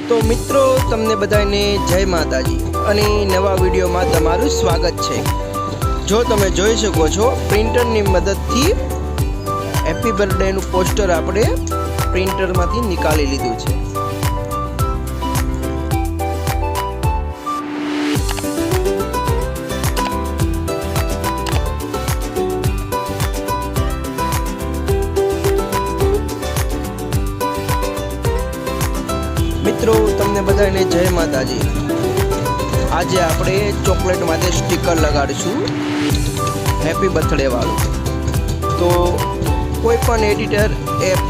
તો મિત્રો તમને બધાને જય માતાજી અને નવા વિડીયોમાં તમારું સ્વાગત છે। જો તમે જોઈ શકો છો પ્રિન્ટરની મદદથી હેપી બર્થડેનું પોસ્ટર આપણે પ્રિન્ટરમાંથી નીકાળી લીધું છે। મિત્રો તમને બધાને જય માતાજી। આજે આપણે ચોકલેટ માટે સ્ટીકર લગાડીશું હેપી બર્થડે વાળું। તો કોઈ પણ એડિટર એપ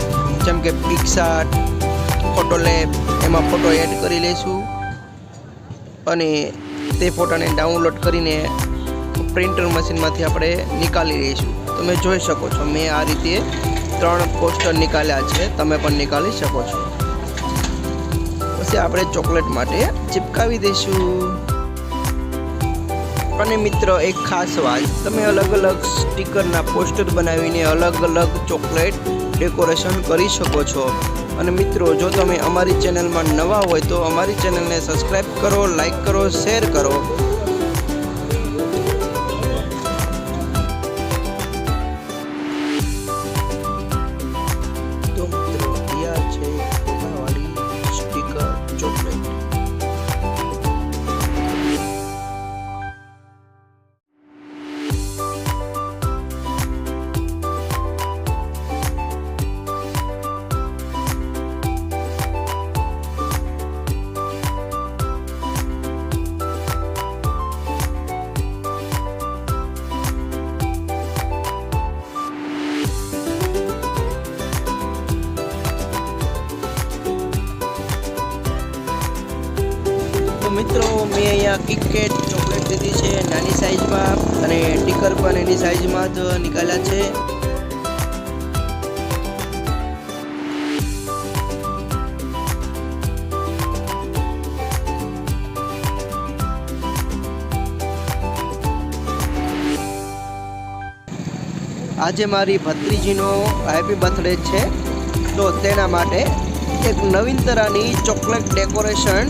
જેમ કે પિક્સાર્ટ, ફોટોલેબ એમાં ફોટો એડ કરી લઈશું અને તે ફોટોને ડાઉનલોડ કરીને પ્રિન્ટર મશીનમાંથી આપણે નીકાળી લઈશું। તમે જોઈ શકો છો મેં આ રીતે 3 પોસ્ટર નીકાળ્યા છે, તમે પણ નીકાળી શકો છો। આપણે ચોકલેટ માટે ચિપકાવી દઈશું। અને મિત્રો એક ખાસ વાત, તમે અલગ અલગ સ્ટીકરના પોસ્ટર બનાવીને અલગ અલગ ચોકલેટ ડેકોરેશન કરી શકો છો। અને મિત્રો જો તમે અમારી ચેનલમાં નવા હોય તો અમારી ચેનલને સબસ્ક્રાઈબ કરો, લાઈક કરો, શેર કરો। તો મિત્રો તૈયાર છે વાળી સ્ટીકર ચોકલેટ। મિત્રો મેં અહીંયા કિટકેટ ચોકલેટ લીધી છે નાની સાઈઝમાં અને ટીકર પણ એની સાઈઝમાં જ નીકાળ્યા છે। આજે મારી ભત્રીજીનો હેપી બર્થડે છે, તો તેના માટે એક નવીન તરહની ચોકલેટ ડેકોરેશન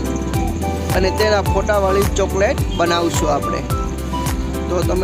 અને તેના ફોટાવાળી ચોકલેટ બનાવશું આપણે। તો તમે